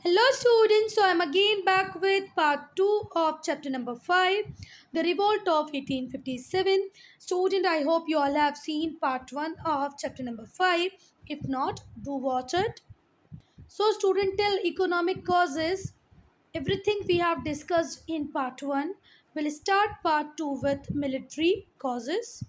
Hello students, so I'm again back with part 2 of chapter number 5, The Revolt of 1857. Student, I hope you all have seen part 1 of chapter number 5. If not, do watch it. So student, till economic causes, everything we have discussed in part 1, we'll start part 2 with military causes.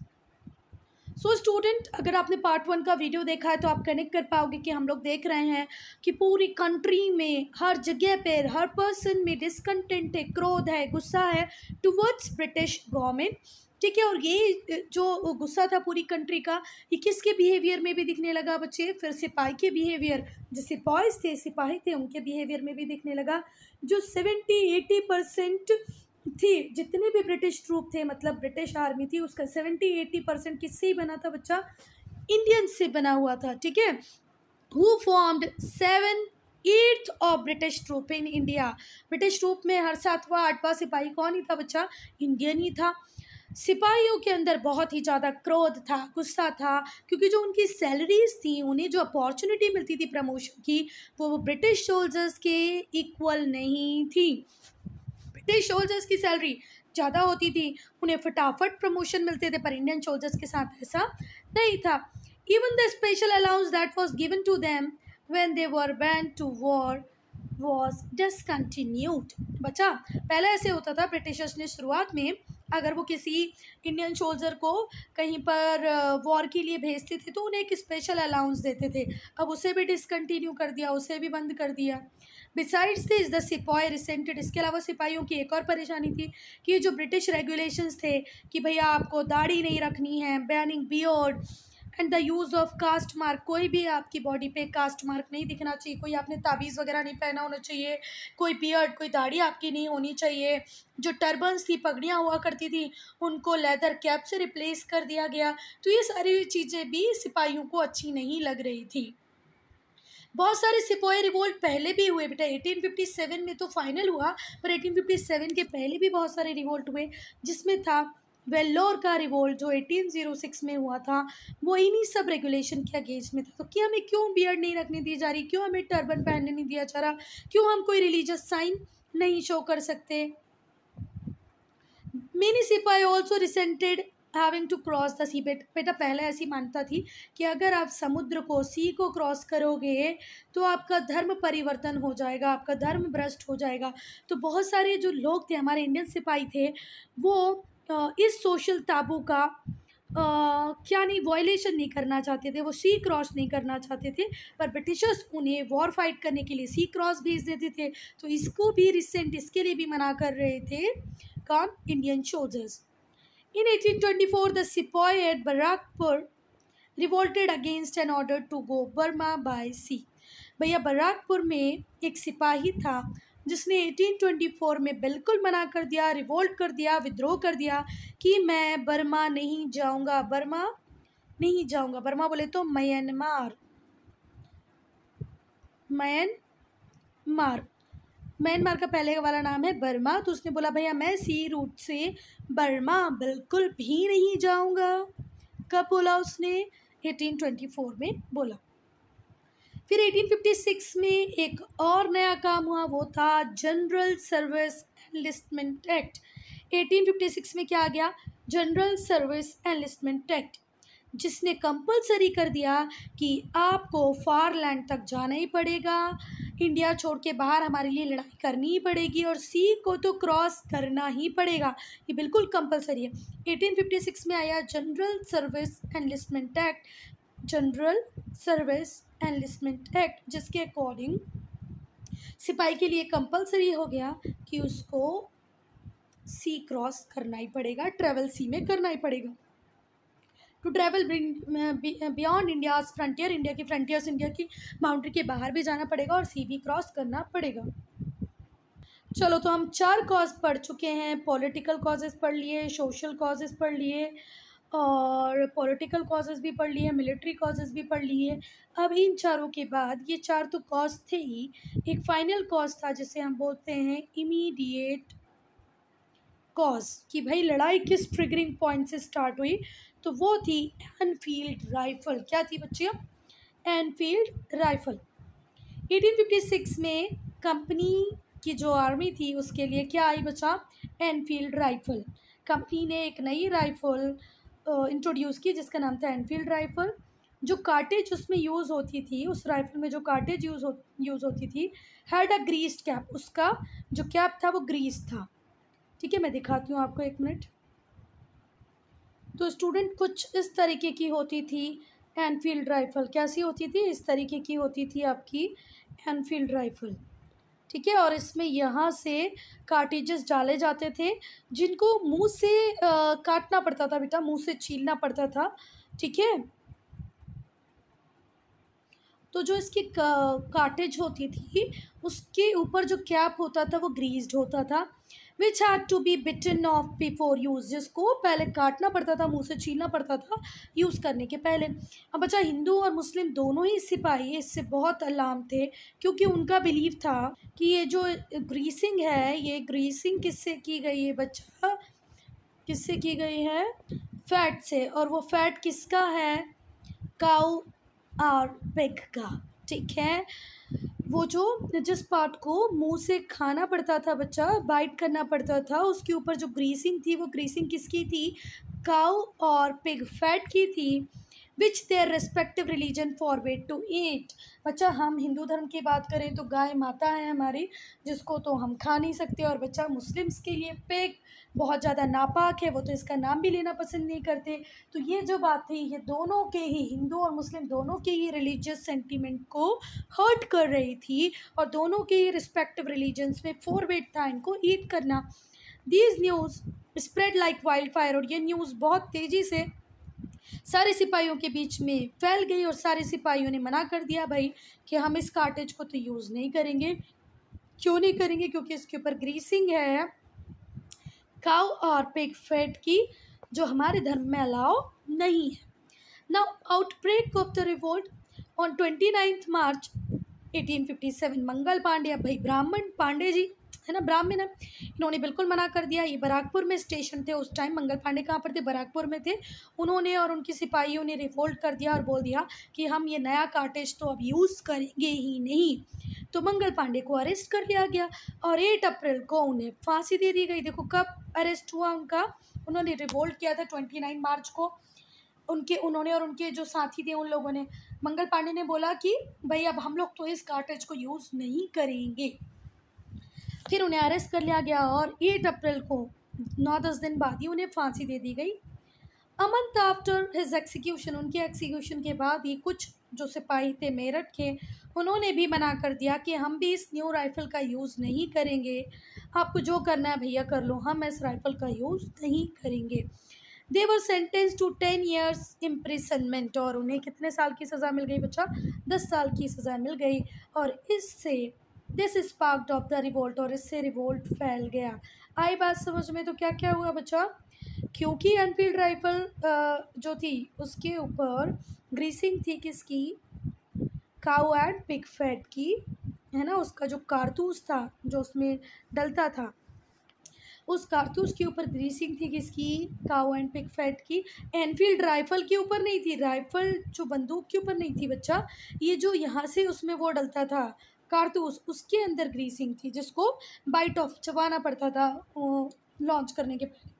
So student, अगर आपने part 1 का video देखा है तो आप connect कर पाओगे कि हम लोग देख रहे हैं कि पूरी कंट्री में हर जगह पर हर पर्सन में डिसकंटेंट है, क्रोध है, गुस्सा है टुवर्ड्स ब्रिटिश गवर्नमेंट। ठीक है, और ये जो गुस्सा था पूरी कंट्री का, ये किसके बिहेवियर में भी दिखने लगा बच्चे? फिर सिपाही के बिहेवियर, जो सिपाही थे उनके बिहेवियर में भी दिखने लगा। जो 70-80% थी, जितने भी ब्रिटिश ट्रूप थे, मतलब ब्रिटिश आर्मी थी, उसका 70-80% किससे ही बना था बच्चा? इंडियन से बना हुआ था। ठीक है, who formed 7/8 of British troop in India. British troop में हर 7वां 8वां सिपाही कौन ही था बच्चा? इंडियन ही था। सिपाहियों के अंदर बहुत ही ज़्यादा क्रोध था, गुस्सा था, क्योंकि जो उनकी सैलरीज थी, उन्हें जो अपॉर्चुनिटी मिलती थी प्रमोशन की, वो ब्रिटिश सोल्जर्स के इक्वल नहीं थी। ब्रिटिश सोल्जर्स की सैलरी ज़्यादा होती थी, उन्हें फटाफट प्रमोशन मिलते थे, पर इंडियन सोल्जर्स के साथ ऐसा नहीं था। Even the special allowance that was given to them when they were went to war was discontinued. बच्चा, पहले ऐसे होता था, ब्रिटिशर्स ने शुरुआत में अगर वो किसी इंडियन सोल्जर को कहीं पर वॉर के लिए भेजते थे तो उन्हें एक स्पेशल अलाउंस देते थे। अब उसे भी डिसकंटिन्यू कर दिया, उसे भी बंद कर दिया। बिसाइड्स दिस द सिपाही रिसेंटेड, इसके अलावा सिपाहियों की एक और परेशानी थी कि ये जो ब्रिटिश रेगुलेशंस थे कि भैया आपको दाढ़ी नहीं रखनी है, banning beard and the use of caste mark, कोई भी आपकी बॉडी पे कास्ट मार्क नहीं दिखना चाहिए, कोई आपने ताबीज़ वगैरह नहीं पहना होना चाहिए, कोई बियर्ड, कोई दाढ़ी आपकी नहीं होनी चाहिए। जो टर्बन्स थी, पगड़ियाँ हुआ करती थी, उनको लेदर कैप से रिप्लेस कर दिया गया। तो ये सारी चीज़ें भी सिपाहियों को अच्छी नहीं लग रही थी। बहुत सारे सिपाही रिवोल्ट पहले भी हुए बेटा, 1857 में तो फाइनल हुआ, पर 1857 के पहले भी बहुत सारे रिवोल्ट हुए, जिसमें था वेल्लोर का रिवोल्ट जो 1806 में हुआ था। वो इन्हीं सब रेगुलेशन के अगेंस्ट में था। तो कि हमें क्यों बियर्ड नहीं रखने दी जा रही, क्यों हमें टर्बन पहनने नहीं दिया जा रहा, क्यों हम कोई रिलीजियस साइन नहीं शो कर सकते। Many sipahi also resented having to cross the sea. बेटा पहले ऐसी मान्यता थी कि अगर आप समुद्र को, सी को क्रॉस करोगे तो आपका धर्म परिवर्तन हो जाएगा, आपका धर्म भ्रष्ट हो जाएगा। तो बहुत सारे जो लोग थे, हमारे इंडियन सिपाही थे, वो इस सोशल ताबू का क्या नहीं, वायलेशन नहीं करना चाहते थे, वो सी क्रॉस नहीं करना चाहते थे, पर ब्रिटिशर्स उन्हें वॉर फाइट करने के लिए सी क्रॉस भेज देते थे। तो इसको भी रिसेंट, इसके लिए भी मना कर रहे थे कौन? Indian soldiers. In 1824, the sepoy at Barakpur revolted against an order to go Burma by sea. भैया बराकपुर में एक सिपाही था जिसने 1824 में बिल्कुल मना कर दिया, रिवोल्ट कर दिया, विद्रोह कर दिया कि मैं बर्मा नहीं जाऊंगा, बर्मा नहीं जाऊंगा। बर्मा बोले तो म्यांमार, म्यांमार, म्यांमार का पहले वाला नाम है बर्मा। तो उसने बोला भैया मैं सी रूट से बर्मा बिल्कुल भी नहीं जाऊंगा। कब बोला उसने? 1824 में बोला। फिर 1856 में एक और नया काम हुआ, वो था जनरल सर्विस एनलिस्टमेंट एक्ट। 1856 में क्या आ गया? जनरल सर्विस एनलिस्टमेंट एक्ट, जिसने कंपलसरी कर दिया कि आपको फार लैंड तक जाना ही पड़ेगा, इंडिया छोड़ के बाहर हमारे लिए लड़ाई करनी ही पड़ेगी, और सी को तो क्रॉस करना ही पड़ेगा, ये बिल्कुल कंपलसरी है। 1856 में आया general service enlistment act, general service enlistment act, जिसके अकॉर्डिंग सिपाही के लिए कंपलसरी हो गया कि उसको सी क्रॉस करना ही पड़ेगा, ट्रेवल सी में करना ही पड़ेगा। To travel beyond India's frontier, India की फ्रंटियर्स, इंडिया की बाउंड्री के बाहर भी जाना पड़ेगा और सी भी क्रॉस करना पड़ेगा। चलो, तो हम 4 कॉज पढ़ चुके हैं। पॉलिटिकल कॉजेज़ पढ़ लिए, सोशल कॉजेज़ पढ़ लिए, और पॉलिटिकल कॉजेज़ भी पढ़ लिए, मिलिट्री कॉजेज़ भी पढ़ लिए। अब इन चारों के बाद, ये 4 तो कॉज थे ही, एक फाइनल कॉज था जिसे हम बोलते हैं इमीडिएट कॉज, कि भाई लड़ाई किस ट्रिगरिंग पॉइंट से स्टार्ट हुई, तो वो थी एनफील्ड राइफल। क्या थी बच्चियों? Enfield rifle. 1856 में कंपनी की जो आर्मी थी उसके लिए क्या आई बच्चा, एनफील्ड राइफल। कंपनी ने एक नई राइफल इंट्रोड्यूस की जिसका नाम था एनफील्ड राइफल। जो कार्टेज उसमें यूज़ होती थी, उस राइफल में जो कार्टेज यूज़ होती थी, हैड अ ग्रीस्ड कैप। उसका जो कैप था वो ग्रीस था। ठीक है, मैं दिखाती हूँ आपको, एक मिनट। तो स्टूडेंट कुछ इस तरीके की होती थी एनफील्ड राइफल। कैसी होती थी, इस तरीके की होती थी आपकी एनफील्ड राइफल। ठीक है, और इसमें यहाँ से कार्टिजेस डाले जाते थे जिनको मुंह से काटना पड़ता था बेटा, मुंह से छीलना पड़ता था। ठीक है, तो जो इसकी कार्टेज होती थी उसके ऊपर जो कैप होता था वो ग्रीस्ड होता था, which had to be bitten off before use, जिसको पहले काटना पड़ता था, मुंह से छीलना पड़ता था यूज़ करने के पहले। अब बच्चा, हिंदू और मुस्लिम दोनों ही सिपाही इससे बहुत अलार्म थे, क्योंकि उनका बिलीव था कि ये जो ग्रीसिंग है, ये ग्रीसिंग किससे की गई है बच्चा, किससे की गई है, फैट से। और वो फैट किसका है, काऊ और पिग का। ठीक है, वो जो जिस पार्ट को मुंह से खाना पड़ता था बच्चा, बाइट करना पड़ता था, उसके ऊपर जो ग्रीसिंग थी वो ग्रीसिंग किसकी थी, काऊ और पिग फैट की थी, which their respective religion forbid to eat. बच्चा, हम हिंदू धर्म की बात करें तो गाय माता है हमारी, जिसको तो हम खा नहीं सकते। और बच्चा, मुस्लिम्स के लिए पिग बहुत ज़्यादा नापाक है, वो तो इसका नाम भी लेना पसंद नहीं करते। तो ये जो बात थी, ये दोनों के ही, हिंदू और मुस्लिम दोनों के ही रिलीजियस सेंटीमेंट को हर्ट कर रही थी, और दोनों के ही रिस्पेक्टिव रिलीजन्स में फॉरबिड था इनको ईट करना। These news spread like wild fire, और ये न्यूज़ बहुत तेज़ी से सारे सिपाहियों के बीच में फैल गई, और सारे सिपाहियों ने मना कर दिया भाई कि हम इस कार्टेज को तो यूज़ नहीं करेंगे। क्यों नहीं करेंगे, क्योंकि इसके ऊपर ग्रीसिंग है काउ और पिग फैट की, जो हमारे धर्म में अलाउ नहीं है। Now outbreak of the revolt on 29 मार्च 1857, मंगल पांडे, भाई ब्राह्मण पांडे जी है ना, ब्राह्मण है, इन्होंने बिल्कुल मना कर दिया। ये बराकपुर में स्टेशन थे उस टाइम, मंगल पांडे कहाँ पर थे, बराकपुर में थे। उन्होंने और उनके सिपाहियों ने रिवोल्ट कर दिया और बोल दिया कि हम ये नया कार्टेज तो अब यूज़ करेंगे ही नहीं। तो मंगल पांडे को अरेस्ट कर लिया गया और 8 अप्रैल को उन्हें फांसी दे दी गई। देखो कब अरेस्ट हुआ उनका, उन्होंने रिवोल्ट किया था 29 मार्च को। उन्होंने और उनके जो साथी थे उन लोगों ने, मंगल पांडे ने बोला कि भाई अब हम लोग तो इस कार्टेज को यूज़ नहीं करेंगे। फिर उन्हें अरेस्ट कर लिया गया और 8 अप्रैल को 9-10 दिन बाद ही उन्हें फांसी दे दी गई। A month after his execution, उनके एक्सिक्यूशन के बाद ही कुछ जो सिपाही थे मेरठ के, उन्होंने भी मना कर दिया कि हम भी इस न्यू राइफ़ल का यूज़ नहीं करेंगे, आपको जो करना है भैया कर लो, हम इस राइफ़ल का यूज़ नहीं करेंगे। दे वर सेंटेंस टू 10 ईयर्स इम्प्रिसनमेंट, और उन्हें कितने साल की सज़ा मिल गई बच्चा, 10 साल की सज़ा मिल गई। और इससे this sparked of the revolt, और इससे रिवोल्ट फैल गया। आई बात समझ में, तो क्या क्या हुआ बच्चा, क्योंकि एनफील्ड राइफल जो थी उसके ऊपर ग्रीसिंग थी किसकी, काऊ एंड पिग फैट की, है ना, उसका जो कारतूस था जो उसमें डलता था, उस कारतूस के ऊपर ग्रीसिंग थी किसकी, काऊ एंड पिग फैट की। एनफील्ड राइफल के ऊपर नहीं थी, राइफल जो बंदूक के ऊपर नहीं थी बच्चा, ये जो यहाँ से उसमें वो डलता था कारतूस, उसके अंदर ग्रीसिंग थी, जिसको बाइट ऑफ चबाना पड़ता था लॉन्च करने के पहले।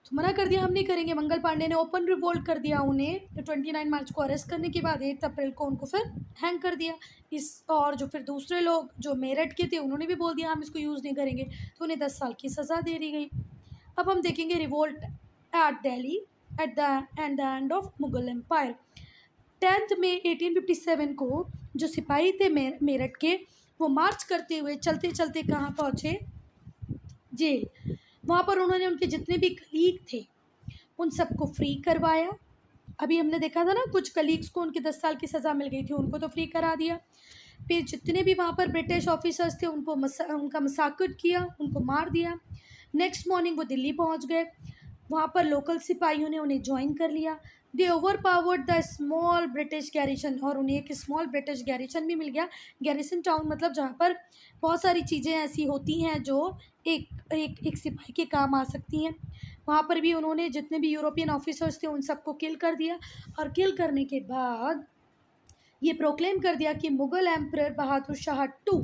तो मना कर दिया, हम नहीं करेंगे। मंगल पांडे ने ओपन रिवोल्ट कर दिया उन्हें। 29 मार्च को अरेस्ट करने के बाद 8 अप्रैल को उनको फिर हैंग कर दिया। और जो फिर दूसरे लोग जो मेरठ के थे उन्होंने भी बोल दिया हम इसको यूज़ नहीं करेंगे, तो उन्हें 10 साल की सज़ा दे दी गई। अब हम देखेंगे revolt at Delhi at the end of Mughal empire. 10 मई 1857 को जो सिपाही थे मेरठ के, वो मार्च करते हुए चलते चलते कहाँ पहुँचे, जेल। वहाँ पर उन्होंने उनके जितने भी कलीग थे उन सबको फ्री करवाया। अभी हमने देखा था ना, कुछ कलीग्स को उनके 10 साल की सज़ा मिल गई थी, उनको तो फ्री करा दिया। फिर जितने भी वहाँ पर ब्रिटिश ऑफिसर्स थे उनको उनका मसाकत किया, उनको मार दिया। नेक्स्ट मॉर्निंग वो दिल्ली पहुँच गए, वहाँ पर लोकल सिपाहियों ने उन्हें ज्वाइन कर लिया। They overpowered the small British garrison, और उन्हें एक स्मॉल ब्रिटिश गैरिसन भी मिल गया। गैरिसन टाउन मतलब जहाँ पर बहुत सारी चीज़ें ऐसी होती हैं जो एक सिपाही के काम आ सकती हैं। वहाँ पर भी उन्होंने जितने भी यूरोपियन ऑफिसर्स थे उन सबको किल कर दिया, और किल करने के बाद ये प्रोक्लेम कर दिया कि मुग़ल एम्परर बहादुर शाह 2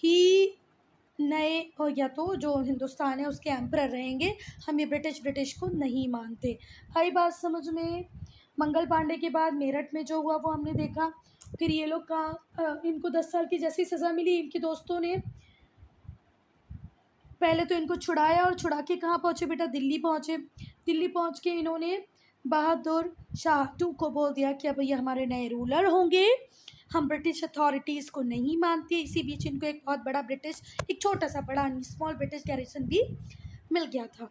ही नए और या तो जो हिंदुस्तान है उसके एम्परर रहेंगे, हम ये ब्रिटिश को नहीं मानते। आई बात समझ में? मंगल पांडे के बाद मेरठ में जो हुआ वो हमने देखा। फिर ये लोग का इनको 10 साल की जैसी सज़ा मिली, इनके दोस्तों ने पहले तो इनको छुड़ाया और छुड़ा के कहाँ पहुँचे बेटा? दिल्ली पहुँचे। दिल्ली पहुँच के इन्होंने बहादुर शाह टू को बोल दिया कि अब ये हमारे नए रूलर होंगे, हम ब्रिटिश अथॉरिटीज़ को नहीं मानते। इसी बीच इनको एक बहुत बड़ा ब्रिटिश, एक छोटा सा बड़ा स्मॉल ब्रिटिश गैरिसन भी मिल गया था।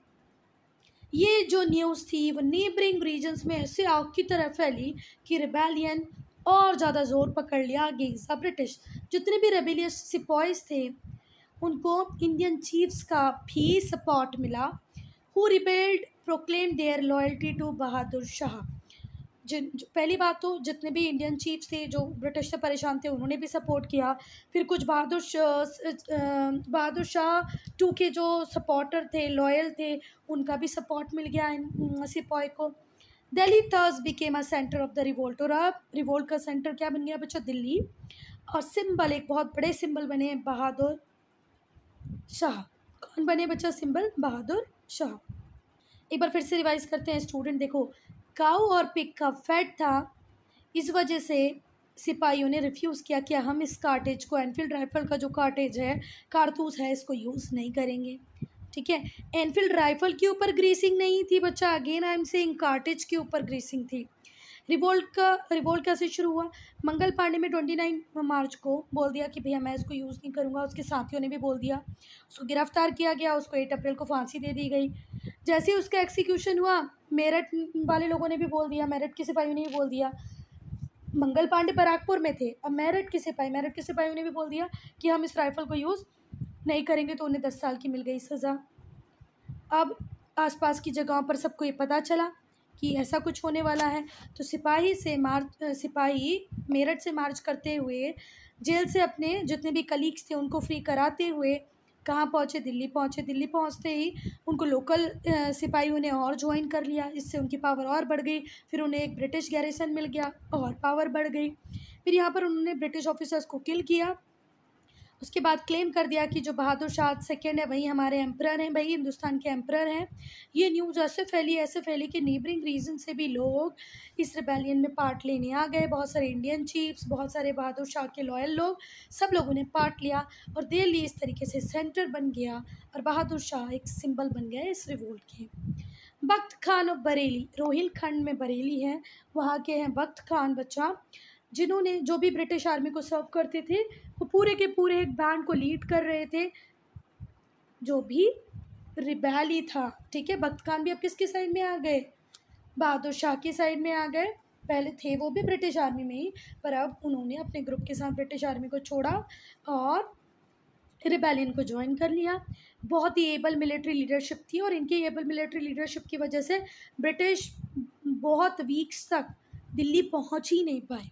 ये जो न्यूज़ थी वो नेबरिंग रीजन्स में ऐसे आग की तरह फैली कि रिबेलियन और ज़्यादा ज़ोर पकड़ लिया अगेंस्ट द ब्रिटिश। जितने भी रेबेलियस सिपाहीज थे उनको इंडियन चीफ्स का भी सपोर्ट मिला, who rebelled proclaim their loyalty to Bahadur Shah. पहली बात तो जितने भी इंडियन चीफ्स थे जो ब्रिटिश से परेशान थे उन्होंने भी सपोर्ट किया। फिर कुछ बहादुर शाह टू के जो सपोर्टर थे, लॉयल थे, उनका भी सपोर्ट मिल गया इन सिपाही को। Delhi thus became a centre of the revolt. और अब रिवोल्ट का सेंटर क्या बन गया बच्चा? दिल्ली। और सिंबल, एक बहुत बड़े सिंबल बने बहादुर शाह। कौन बने बच्चा सिंबल? बहादुर शाह। एक बार फिर से रिवाइज करते हैं स्टूडेंट। देखो, काऊ और पिग का फैट था, इस वजह से सिपाहियों ने रिफ्यूज़ किया कि हम इस कार्टेज को, एनफील्ड राइफल का जो कार्टेज है, कारतूस है, इसको यूज़ नहीं करेंगे। ठीक है, एनफील्ड राइफल के ऊपर ग्रीसिंग नहीं थी बच्चा, again I am saying cartridge के ऊपर ग्रीसिंग थी। रिवोल्ट कैसे शुरू हुआ? मंगल पांडे में 29 मार्च को बोल दिया कि भैया मैं इसको यूज़ नहीं करूँगा। उसके साथियों ने भी बोल दिया, उसको गिरफ्तार किया गया, उसको 8 अप्रैल को फांसी दे दी गई। जैसे ही उसका एक्सिक्यूशन हुआ, मेरठ वाले लोगों ने भी बोल दिया, मेरठ के सिपाहियों ने भी बोल दिया। मंगल पांडे बराकपुर में थे, अब मेरठ के सिपाहियों ने भी बोल दिया कि हम इस राइफ़ल को यूज़ नहीं करेंगे, तो उन्हें 10 साल की मिल गई सज़ा। अब आसपास की जगहों पर सबको ये पता चला कि ऐसा कुछ होने वाला है, तो सिपाही मेरठ से मार्च करते हुए जेल से अपने जितने भी कलीग्स थे उनको फ्री कराते हुए कहाँ पहुँचे? दिल्ली पहुँचे। दिल्ली पहुँचते ही उनको लोकल सिपाहियों ने और ज्वाइन कर लिया, इससे उनकी पावर और बढ़ गई। फिर उन्हें एक ब्रिटिश गैरिसन मिल गया और पावर बढ़ गई। फिर यहाँ पर उन्होंने ब्रिटिश ऑफिसर्स को किल किया। उसके बाद क्लेम कर दिया कि जो बहादुर शाह सेकेंड है वही हमारे एम्परर हैं, वही हिंदुस्तान के एम्परर हैं। ये न्यूज़ ऐसे फैली कि नेबरिंग रीजन से भी लोग इस रिबेलियन में पार्ट लेने आ गए। बहुत सारे इंडियन चीफ्स, बहुत सारे बहादुर शाह के लॉयल लोग, सब लोगों ने पार्ट लिया और दिल्ली इस तरीके से सेंटर बन गया और बहादुर शाह एक सिंबल बन गया इस रिवोल्ट के। बख्त खान ऑफ बरेली, रोहिलखंड में बरेली है, वहाँ के हैं बख्त खान बच्चा, जिन्होंने जो भी ब्रिटिश आर्मी को सर्व करते थे वो पूरे के पूरे एक बैंड को लीड कर रहे थे जो भी रिबेली था। ठीक है, बख्त खान भी अब किसकी साइड में आ गए? बहादुर शाह की साइड में आ गए। पहले थे वो भी ब्रिटिश आर्मी में ही, पर अब उन्होंने अपने ग्रुप के साथ ब्रिटिश आर्मी को छोड़ा और रिबेलियन को ज्वाइन कर लिया। बहुत ही एबल मिलिट्री लीडरशिप थी और इनकी एबल मिलिट्री लीडरशिप की वजह से ब्रिटिश बहुत वीक्स तक दिल्ली पहुंच ही नहीं पाए।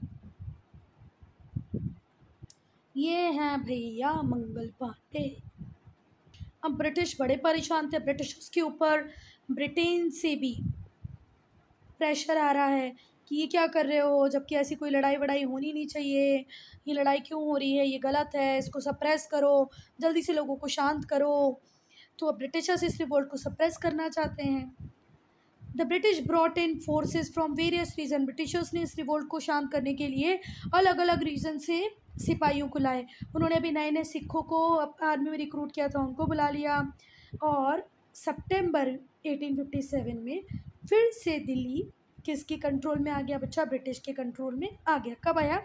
ये हैं भैया मंगल पांडे। अब ब्रिटिश बड़े परेशान थे, ब्रिटिशर्स के ऊपर ब्रिटेन से भी प्रेशर आ रहा है कि ये क्या कर रहे हो, जबकि ऐसी कोई लड़ाई वड़ाई होनी नहीं चाहिए, ये लड़ाई क्यों हो रही है, ये गलत है, इसको सप्रेस करो, जल्दी से लोगों को शांत करो। तो अब ब्रिटिशर्स इस रिवोल्ट को सप्रेस करना चाहते हैं। The British brought in forces from various region. Britishers ने इस रिवोल्ट को शांत करने के लिए अलग अलग रीज़न से सिपाहियों को लाए। उन्होंने अभी नए नए सिखों को आर्मी में रिक्रूट किया था, उनको बुला लिया और सितंबर 1857 में फिर से दिल्ली किसके कंट्रोल में आ गया बच्चा? ब्रिटिश के कंट्रोल में आ गया। कब आया?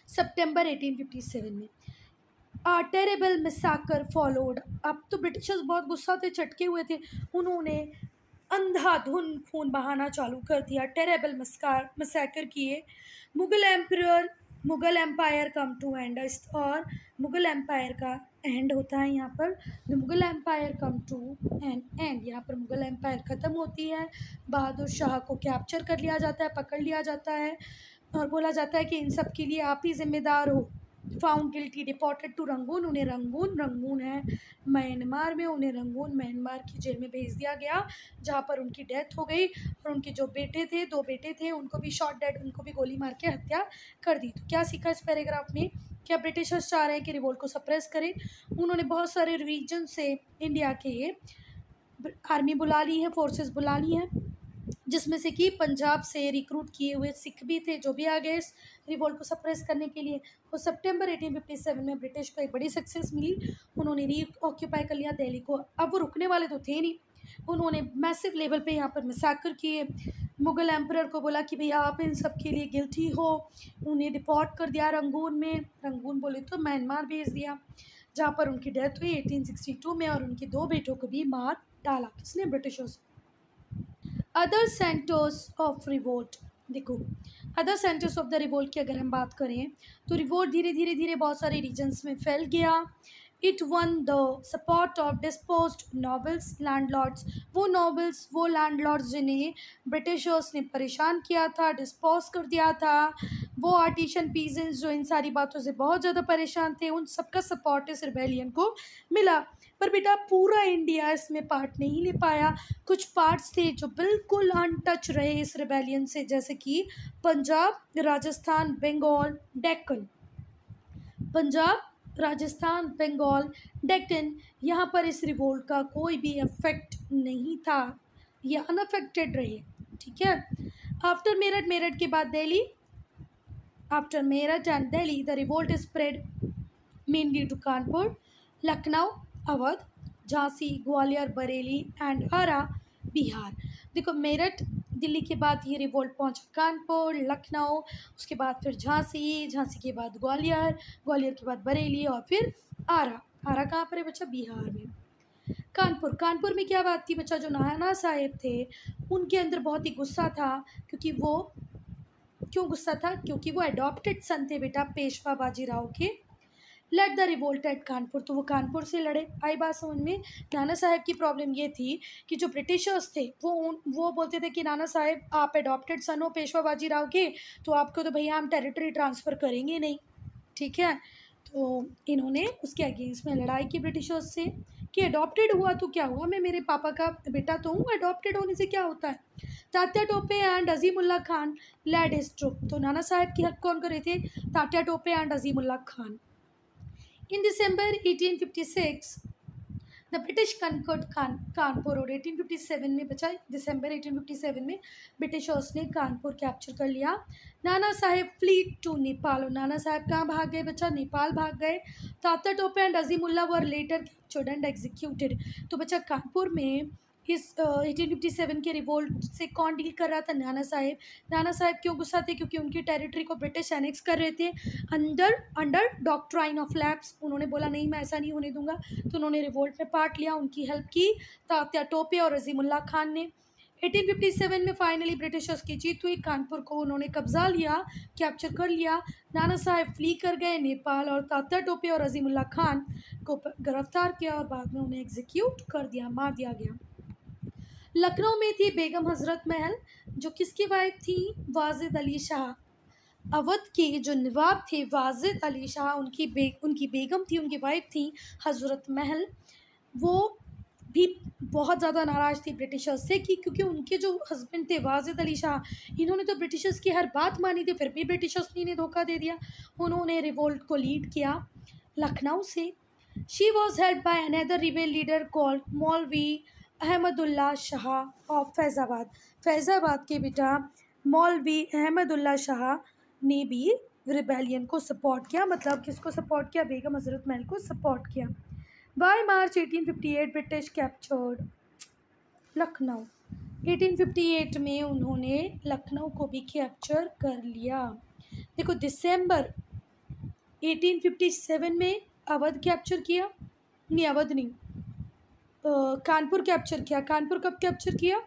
सितंबर 1857 में। Terrible मैसाकर followed. अब तो ब्रिटिशर्स बहुत गुस्सा थे, चटके हुए थे, उन्होंने अंधाधुन खून बहाना चालू कर दिया, टेरेबल मैसाकर किए। Mughal empire come to end, और मुगल एम्पायर का एंड होता है यहाँ पर। The Mughal empire come to end, यहाँ पर मुगल एम्पायर ख़त्म होती है। बहादुर शाह को कैप्चर कर लिया जाता है, पकड़ लिया जाता है और बोला जाता है कि इन सब के लिए आप ही जिम्मेदार हो। Found guilty, deported to Rangoon. उन्हें रंगून है म्यांमार में, उन्हें रंगून म्यांमार की जेल में भेज दिया गया जहाँ पर उनकी डेथ हो गई। और उनके जो बेटे थे, 2 बेटे थे, उनको भी शॉट डेड, उनको भी गोली मार के हत्या कर दी। तो क्या सीखा इस पैराग्राफ में क्या ब्रिटिशर्स चाह रहे हैं कि रिवोल्ट को सप्रेस करें। उन्होंने बहुत सारे रीजन से इंडिया के आर्मी बुला ली है, फोर्सेस बुला ली हैं, जिसमें से कि पंजाब से रिक्रूट किए हुए सिख भी थे जो भी आ गए इस रिवोल्ट को सप्रेस करने के लिए। और सितंबर 1857 में ब्रिटिश को एक बड़ी सक्सेस मिली, उन्होंने री ऑक्यूपाई कर लिया दिल्ली को। अब वो रुकने वाले तो थे नहीं, उन्होंने मैसिव लेवल पे यहाँ पर मैसाकर किए। मुग़ल एम्परर को बोला कि भैया आप इन सब के लिए गिल्टी हो, उन्हें डिपोर्ट कर दिया रंगून में, रंगून बोले तो म्यांमार भेज दिया, जहाँ पर उनकी डेथ हुई 1862 में, और उनके 2 बेटों को भी मार डाला। किसने? Britishers. Other centres of revolt, देखो other centres of the revolt की अगर हम बात करें तो रिवोल्ट धीरे धीरे धीरे बहुत सारे रीजन्स में फैल गया। It one the support of disposed nobles landlords, वो नॉबल्स, वो लैंडलॉर्ड्स जिन्हें ब्रिटिशर्स ने परेशान किया था, डिस्पोज कर दिया था, वो आर्टिशन पीजेंट्स जो इन सारी बातों से बहुत ज़्यादा परेशान थे, उन सबका सपोर्ट इस रिबेलियन को मिला। पर बेटा पूरा इंडिया इसमें पार्ट नहीं ले पाया, कुछ पार्ट्स थे जो बिल्कुल अनटच रहे इस रिबेलियन से, जैसे कि पंजाब, राजस्थान, बंगाल, डेक्कन। पंजाब, राजस्थान, बंगाल, डेक्कन, यहाँ पर इस रिवोल्ट का कोई भी इफेक्ट नहीं था, ये अनअफेक्टेड रहे। ठीक है। आफ्टर मेरठ, मेरठ के बाद Delhi, after Meerut and Delhi the revolt spread mainly to Kanpur, Lucknow, Awadh, Jhansi, Gwalior, Bareilly and Arrah, Bihar. देखो मेरठ, दिल्ली के बाद ये रिवोल्ट पहुंचा कानपुर, लखनऊ, उसके बाद फिर झांसी, झांसी के बाद ग्वालियर, ग्वालियर के बाद बरेली और फिर आरा। आरा कहाँ पर है बच्चा? बिहार में। कानपुर, कानपुर में क्या बात थी बच्चा? जो नाना साहेब थे उनके अंदर बहुत ही गुस्सा था, क्योंकि वो क्यों गुस्सा था? क्योंकि वो अडॉप्टेड सन थे बेटा पेशवा बाजीराव के। Led the revolt at Kanpur, तो वो कानपुर से लड़े। आई बात समझ में? नाना साहेब की प्रॉब्लम ये थी कि जो ब्रिटिशर्स थे वो बोलते थे कि नाना साहेब आप अडॉप्टेड सन हो पेशवा बाजीराव के, तो आपको तो भैया हम टेरिटरी ट्रांसफ़र करेंगे नहीं। ठीक है। तो इन्होंने उसके अगेंस्ट में लड़ाई की ब्रिटिशर्स से कि अडॉप्टेड हुआ तो क्या हुआ, मैं मेरे पापा का बेटा तो हूँ, अडॉप्टेड होने से क्या होता है। Tatya Tope and Azimullah Khan led his troop, तो नाना साहेब की हेल्प कौन कर रहे थे? Tatya Tope and Azimullah Khan. In December 1856, the British conquered Kanpur, और 1857 में बचा, दिसंबर 1857 में ब्रिटिशर्स ने कानपुर कैप्चर कर लिया। नाना साहेब फ्लीड टू नेपाल, और नाना साहेब कहाँ भाग गए बच्चा? नेपाल भाग गए। Tatya Tope and Azimullah were later captured and executed. तो बच्चा कानपुर में इस 1857 के रिवोल्ट से कौन डील कर रहा था? नाना साहेब। नाना साहेब क्यों गुस्सा थे? क्योंकि उनकी टेरिटरी को ब्रिटिश एनेक्स कर रहे थे अंडर डॉक्ट्राइन ऑफ लैप्स। उन्होंने बोला नहीं मैं ऐसा नहीं होने दूंगा, तो उन्होंने रिवोल्ट में पार्ट लिया, उनकी हेल्प की तात्या टोपे और अजीमुल्ला खान ने। 1857 में फाइनली ब्रिटिशर्स की जीत हुई, कानपुर को उन्होंने कब्जा लिया, कैप्चर कर लिया। नाना साहेब फ्ली कर गए नेपाल, और तात्या टोपे और अजीमुल्ला खान को गिरफ्तार किया और बाद में उन्हें एग्जीक्यूट कर दिया, मार दिया गया। लखनऊ में थी बेगम हजरत महल, जो किसकी वाइफ थी? वाजिद अली शाह। अवध के जो नवाब थे वाजिद अली शाह, उनकी बेगम थी, उनकी वाइफ थी हजरत महल। वो भी बहुत ज़्यादा नाराज़ थी ब्रिटिशर्स से कि क्योंकि उनके जो हस्बैंड थे वाजिद अली शाह, इन्होंने तो ब्रिटिशर्स की हर बात मानी थी, फिर भी ब्रिटिशर्स ने इन्हें धोखा दे दिया। उन्होंने रिवोल्ट को लीड किया लखनऊ से। She was held by another rebel leader called मौलवी अहमदुल्ला शाह ऑफ फैज़ाबाद। फैज़ाबाद के बेटा मौलवी अहमदुल्ला शाह ने भी रिबेलियन को सपोर्ट किया, मतलब किसको सपोर्ट किया? बेगम हजरत महल को सपोर्ट किया। By March 1858 British captured Lucknow. 1858 में उन्होंने लखनऊ को भी कैप्चर कर लिया। देखो दिसंबर 1857 में अवध कैप्चर किया, नहीं अवध नहीं, कानपुर कैप्चर किया। कानपुर कब कैप्चर किया?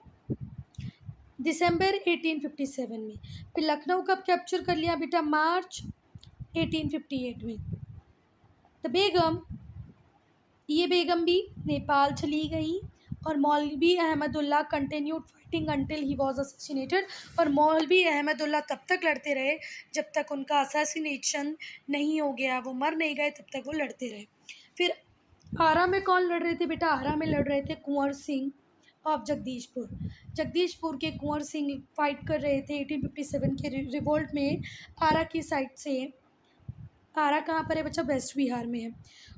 दिसंबर 1857 में। फिर लखनऊ कब कैप्चर कर लिया बेटा? मार्च 1858 में। तो बेगम, ये बेगम भी नेपाल चली गई, और मौलवी Ahmadullah continued fighting until he was assassinated. और मौलवी अहमदुल्ला तब तक लड़ते रहे जब तक उनका असैसिनेशन नहीं हो गया, वो मर नहीं गए, तब तक वो लड़ते रहे। फिर आरा में कौन लड़ रहे थे बेटा? आरा में लड़ रहे थे कुंवर सिंह ऑफ जगदीशपुर। जगदीशपुर के कुंवर सिंह फाइट कर रहे थे 1857 के रिवोल्ट में आरा की साइड से। आरा कहाँ पर है बच्चा? वेस्ट बिहार में है।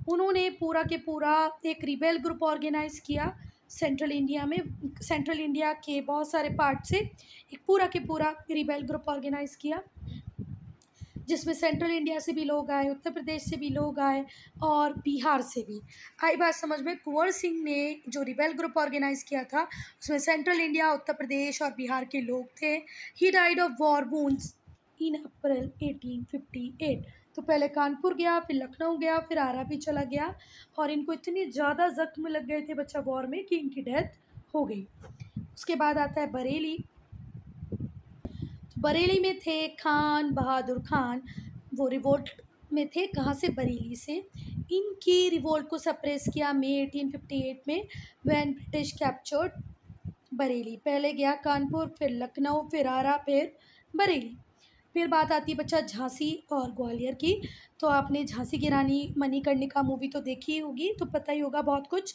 उन्होंने पूरा के पूरा एक रिबेल ग्रुप ऑर्गेनाइज किया सेंट्रल इंडिया में, सेंट्रल इंडिया के बहुत सारे पार्ट से एक पूरा के पूरा रिबेल ग्रुप ऑर्गेनाइज किया, जिसमें सेंट्रल इंडिया से भी लोग आए, उत्तर प्रदेश से भी लोग आए और बिहार से भी। आई बात समझ में? कुंवर सिंह ने जो रिबेल ग्रुप ऑर्गेनाइज किया था उसमें सेंट्रल इंडिया, उत्तर प्रदेश और बिहार के लोग थे। He died of war wounds in April 1858। तो पहले कानपुर गया, फिर लखनऊ गया, फिर आरा भी चला गया और इनको इतनी ज़्यादा जख्म लग गए थे बच्चा वॉर में कि इनकी डेथ हो गई। उसके बाद आता है बरेली। बरेली में थे खान बहादुर खान, वो रिवोल्ट में थे। कहाँ से? बरेली से। इनकी रिवोल्ट को सप्रेस किया मई 1858 में व्हेन ब्रिटिश कैप्चर्ड बरेली। पहले गया कानपुर, फिर लखनऊ, फिर आरा, फिर बरेली। फिर बात आती है बच्चा झांसी और ग्वालियर की। तो आपने झांसी की रानी मणिकर्णिका मूवी तो देखी होगी, तो पता ही होगा बहुत कुछ।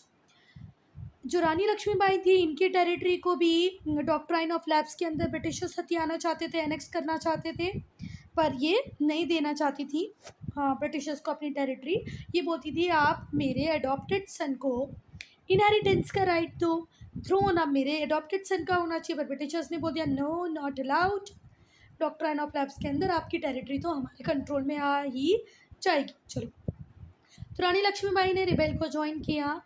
जो रानी लक्ष्मीबाई थी, इनकी टेरिटरी को भी डॉक्ट्राइन ऑफ लैप्स के अंदर ब्रिटिशर्स हथियाना चाहते थे, एनेक्स करना चाहते थे, पर ये नहीं देना चाहती थी ब्रिटिशर्स को अपनी टेरिटरी। ये बोलती थी आप मेरे अडॉप्टेड सन को इनहेरिटेंस का राइट दो, थ्रोन अब मेरे अडॉप्टेड सन का होना चाहिए। पर ब्रिटिशर्स ने बोल दिया no, not allowed. Doctrine of lapse के अंदर आपकी टेरिटरी तो हमारे कंट्रोल में आ ही जाएगी। चलो, तो रानी लक्ष्मीबाई ने रिबेल को ज्वाइन किया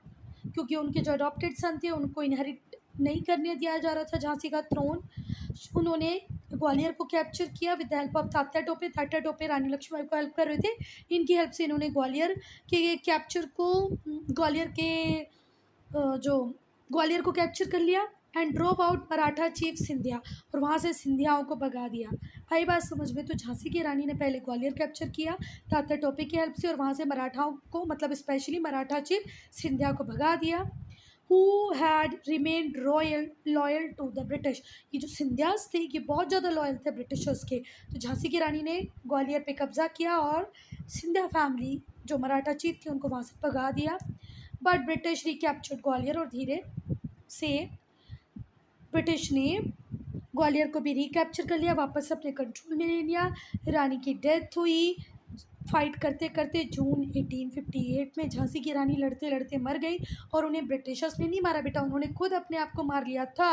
क्योंकि उनके जो अडॉप्टेड सन थे उनको इनहेरिट नहीं करने दिया जा रहा था झांसी का थ्रोन। उन्होंने ग्वालियर को कैप्चर किया with the help of Tatya Tope. Tatya Tope Rani Lakshmibai को हेल्प कर रहे थे, इनकी हेल्प से इन्होंने ग्वालियर के कैप्चर को ग्वालियर को कैप्चर कर लिया and drop out Maratha chief Scindia, और वहाँ से सिंधियाओं को भगा दिया। आई बात समझ में? तो झांसी की रानी ने पहले ग्वालियर कैप्चर किया तात्या टोपे की हेल्प से, और वहाँ से मराठाओं को, मतलब स्पेशली मराठा चीफ सिंधिया को भगा दिया। Who had remained loyal to the British. ये जो सिंधियास थे ये बहुत ज़्यादा लॉयल थे ब्रिटिशर्स के। तो झांसी की रानी ने ग्वालियर पे कब्जा किया और सिंधिया फैमिली जो मराठा चीफ थे उनको वहाँ से भगा दिया। बट ब्रिटिश रिकैप्चर्ड ग्वालियर, और धीरे से ब्रिटिश ने ग्वालियर को भी रिकैप्चर कर लिया, वापस अपने कंट्रोल में ले लिया। रानी की डेथ हुई फाइट करते करते जून 1858 में। झांसी की रानी लड़ते लड़ते मर गई और उन्हें ब्रिटिशर्स ने नहीं मारा बेटा, उन्होंने खुद अपने आप को मार लिया था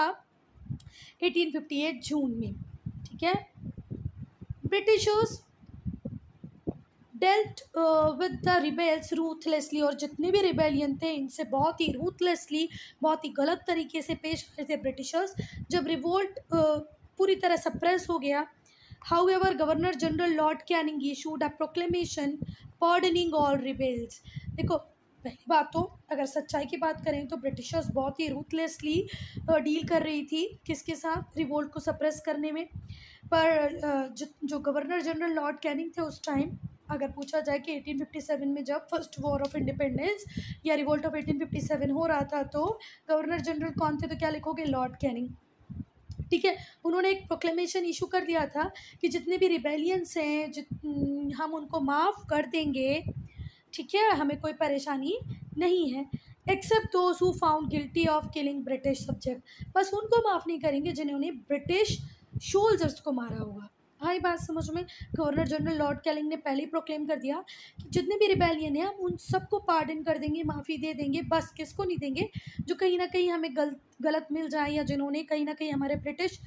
1858 जून में। ठीक है, Britishers dealt with the rebels ruthlessly, और जितने भी रिबेलियन थे इनसे बहुत ही रूथलेसली, बहुत ही गलत तरीके से पेश आए थे ब्रिटिशर्स। जब रिवोल्ट पूरी तरह सप्रेस हो गया, however governor general Lord Canning issued a proclamation pardoning all rebels. देखो, पहली बात तो अगर सच्चाई की बात करें तो ब्रिटिशर्स बहुत ही रूथलेसली डील कर रही थी किसके साथ? रिवोल्ट को सप्रेस करने में। पर जो गवर्नर जनरल लॉर्ड कैनिंग थे उस टाइम, अगर पूछा जाए कि 1857 में जब फर्स्ट वॉर ऑफ इंडिपेंडेंस या रिवोल्ट ऑफ 1857 हो रहा था तो गवर्नर जनरल कौन थे? तो क्या लिखोगे? Lord Canning. ठीक है, उन्होंने एक प्रोक्लेमेशन इशू कर दिया था कि जितने भी रिबेलियंस हैं हम उनको माफ़ कर देंगे, ठीक है, हमें कोई परेशानी नहीं है, except those who found guilty of killing British subject. बस उनको माफ़ नहीं करेंगे जिन्होंने ब्रिटिश सोल्जर्स को मारा होगा। हाँ, ये बात समझ में? गवर्नर जनरल लॉर्ड कैनिंग ने पहले ही प्रोक्लेम कर दिया कि जितने भी रिबेलियन हैं हम उन सबको पार्डन कर देंगे, माफ़ी दे देंगे, बस किसको नहीं देंगे? जो कहीं ना कहीं हमें गलत मिल जाए या जिन्होंने कहीं ना कहीं हमारे ब्रिटिश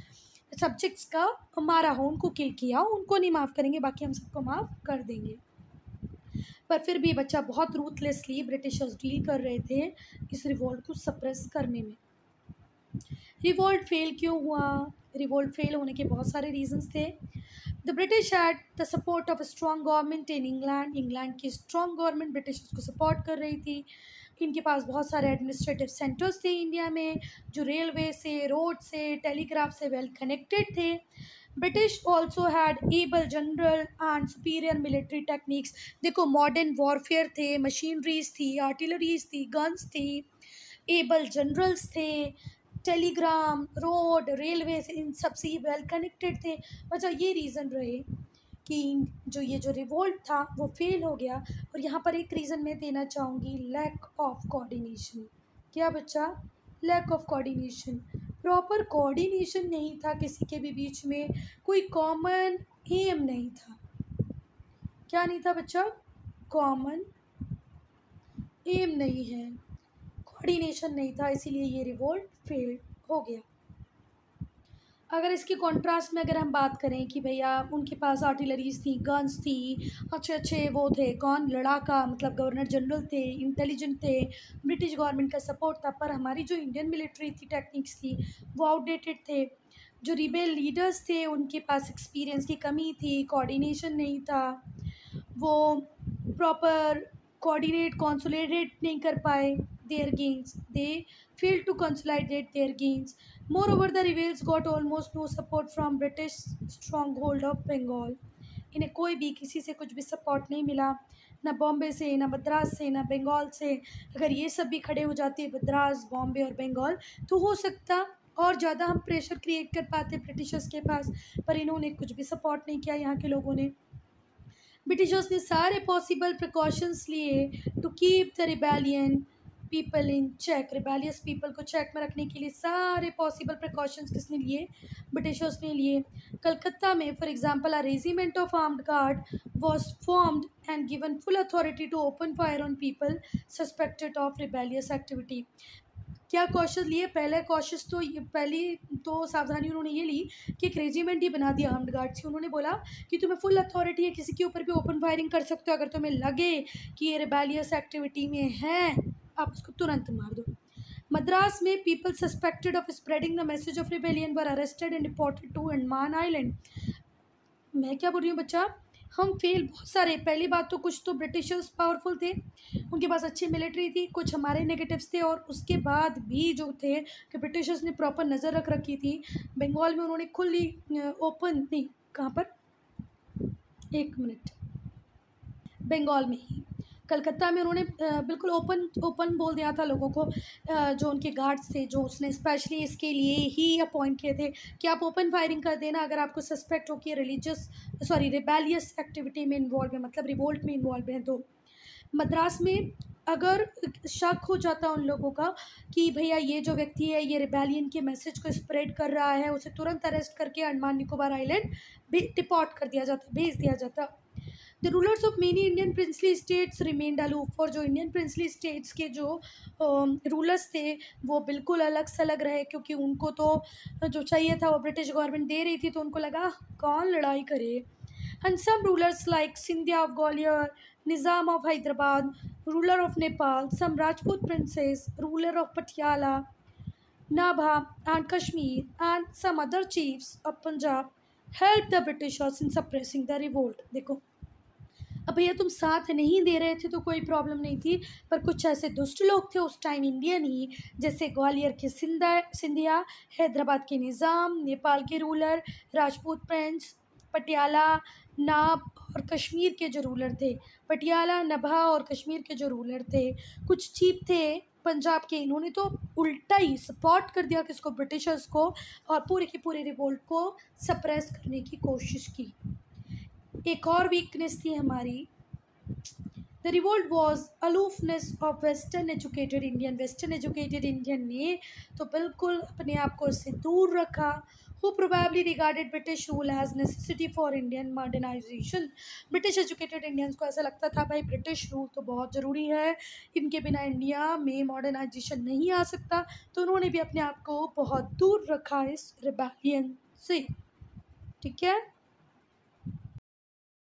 सब्जेक्ट्स का मारा हो, उनको किल किया हो, उनको नहीं माफ़ करेंगे, बाकी हम सबको माफ़ कर देंगे। पर फिर भी बच्चा बहुत रूथलेसली ब्रिटिशर्स डील कर रहे थे इस रिवोल्ट को सप्रेस करने में। रिवोल्ट फेल क्यों हुआ? रिवोल्ट फेल होने के बहुत सारे रीजंस थे। The British had the support of strong government in England. England की स्ट्रॉन्ग गवर्नमेंट ब्रिटिशर्स को सपोर्ट कर रही थी। इनके पास बहुत सारे एडमिनिस्ट्रेटिव सेंटर्स थे इंडिया में जो रेलवे से, रोड से, टेलीग्राफ से वेल कनेक्टेड थे। British also had able general and superior military techniques. देखो, मॉडर्न वॉरफेयर थे, मशीनरीज थी, आर्टिलरीज थी, गन्स थी, एबल जनरल्स थे, टेलीग्राम, रोड, रेलवे से इन सब से वेल कनेक्टेड थे। अच्छा, ये रीज़न रहे कि ये जो रिवोल्ट था वो फेल हो गया। और यहाँ पर एक रीज़न मैं देना चाहूँगी, लैक ऑफ कोऑर्डिनेशन। क्या बच्चा? Lack of coordination. Proper coordination नहीं था किसी के भी बीच में, कोई कॉमन एम नहीं था क्या नहीं था बच्चा? कॉमन एम नहीं है, कोऑर्डिनेशन नहीं था, इसीलिए ये रिवोल्ट फेल हो गया। अगर इसके कॉन्ट्रास्ट में अगर हम बात करें कि भैया उनके पास आर्टिलरीज थी, गन्स थी, अच्छे अच्छे वो थे, कौन लड़ाका मतलब गवर्नर जनरल थे, इंटेलिजेंट थे, ब्रिटिश गवर्नमेंट का सपोर्ट था, पर हमारी जो इंडियन मिलिट्री थी, टेक्निक्स थी, वो आउटडेटेड थे। जो रिबेल लीडर्स थे उनके पास एक्सपीरियंस की कमी थी, कोऑर्डिनेशन नहीं था, वो प्रॉपर कोऑर्डिनेट कंसोलिडेट नहीं कर पाए their gains. They failed to consolidate their gains. Moreover, the rebels got almost no support from British stronghold of Bengal. इन्हें कोई भी किसी से कुछ भी सपोर्ट नहीं मिला, ना बॉम्बे से, ना मद्रास से, ना बंगाल से। अगर ये सब भी खड़े हो जाते मद्रास, बॉम्बे और बंगाल, तो हो सकता और ज़्यादा हम प्रेशर क्रिएट कर पाते ब्रिटिशर्स के पास, पर इन्होंने कुछ भी सपोर्ट नहीं किया यहाँ के लोगों ने। ब्रिटिशर्स ने सारे पॉसिबल प्रिकॉशंस लिए to keep the rebellion people in check. Rebellious people को चेक में रखने के लिए सारे पॉसिबल प्रिकॉशंस किसने लिए? ब्रिटिशर्स ने लिए। कलकत्ता में for example a regiment of armed guard was formed and given full authority to open fire on people suspected of rebellious activity. क्या कॉशस लिए? पहले कॉशस तो पहली तो सावधानी उन्होंने ये ली कि एक रेजिमेंट ही बना दिया आर्म्ड गार्ड से। उन्होंने बोला कि तुम्हें फुल अथॉरिटी है, किसी के ऊपर भी ओपन फायरिंग कर सकते हो, अगर तुम्हें लगे कि ये रिबेलियस एक्टिविटी में है आप उसको तुरंत मार दो। मद्रास में people suspected of spreading the message of rebellion were arrested and deported to Andaman island. मैं क्या बोल रही हूँ बच्चा? हम फेल बहुत सारे। पहली बात तो कुछ तो ब्रिटिशर्स पावरफुल थे, उनके पास अच्छी मिलिट्री थी, कुछ हमारे नेगेटिव्स थे, और उसके बाद भी जो थे कि ब्रिटिशर्स ने प्रॉपर नज़र रख रखी थी। बंगाल में उन्होंने खुली ओपन नहीं, कहाँ पर, एक मिनट, बंगाल में ही कलकत्ता में उन्होंने बिल्कुल ओपन बोल दिया था लोगों को। जो उनके गार्ड्स थे, जो उसने स्पेशली इसके लिए ही अपॉइंट किए थे कि आप ओपन फायरिंग कर देना अगर आपको सस्पेक्ट हो कि रिबेलियस एक्टिविटी में इन्वॉल्व है, मतलब रिवोल्ट में इन्वॉल्व है। तो मद्रास में अगर शक हो जाता उन लोगों का कि भैया ये जो व्यक्ति है ये रिबेलियन के मैसेज को स्प्रेड कर रहा है, उसे तुरंत अरेस्ट करके अंडमान निकोबार आइलैंड डिपोर्ट कर दिया जाता, भेज दिया जाता। The rulers of many Indian princely states remained aloof. और जो इंडियन प्रिंसली स्टेट्स के जो रूलर्स थे वो बिल्कुल अलग सलग रहे, क्योंकि उनको तो जो चाहिए था वो ब्रिटिश गवर्नमेंट दे रही थी, तो उनको लगा कौन लड़ाई करे। And some rulers like Scindia of Gwalior, Nizam of Hyderabad, ruler of Nepal, some Rajput princes, ruler of Patiala, Nabha and Kashmir and some other chiefs of Punjab help the Britishers in suppressing the revolt. देखो अब भैया तुम साथ नहीं दे रहे थे तो कोई प्रॉब्लम नहीं थी, पर कुछ ऐसे दुष्ट लोग थे उस टाइम इंडियन ही, जैसे ग्वालियर के सिंधिया, हैदराबाद के निज़ाम, नेपाल के रूलर, राजपूत प्रिंस, पटियाला, नाब और कश्मीर के जो रूलर थे, पटियाला, नभा और कश्मीर के जो रूलर थे, कुछ चीफ थे पंजाब के, इन्होंने तो उल्टा ही सपोर्ट कर दिया किसको? ब्रिटिशर्स को, और पूरे के पूरे रिवोल्ट को सप्रेस करने की कोशिश की। एक और वीकनेस थी हमारी, the revolt was aloofness of western educated Indian. Western educated Indian ने तो बिल्कुल अपने आप को इससे दूर रखा, who probably regarded British rule as necessity for Indian modernization। British educated Indians को ऐसा लगता था भाई ब्रिटिश रूल तो बहुत ज़रूरी है, इनके बिना इंडिया में मॉडर्नाइजेशन नहीं आ सकता, तो उन्होंने भी अपने आप को बहुत दूर रखा इस रिबेलियन से। ठीक है।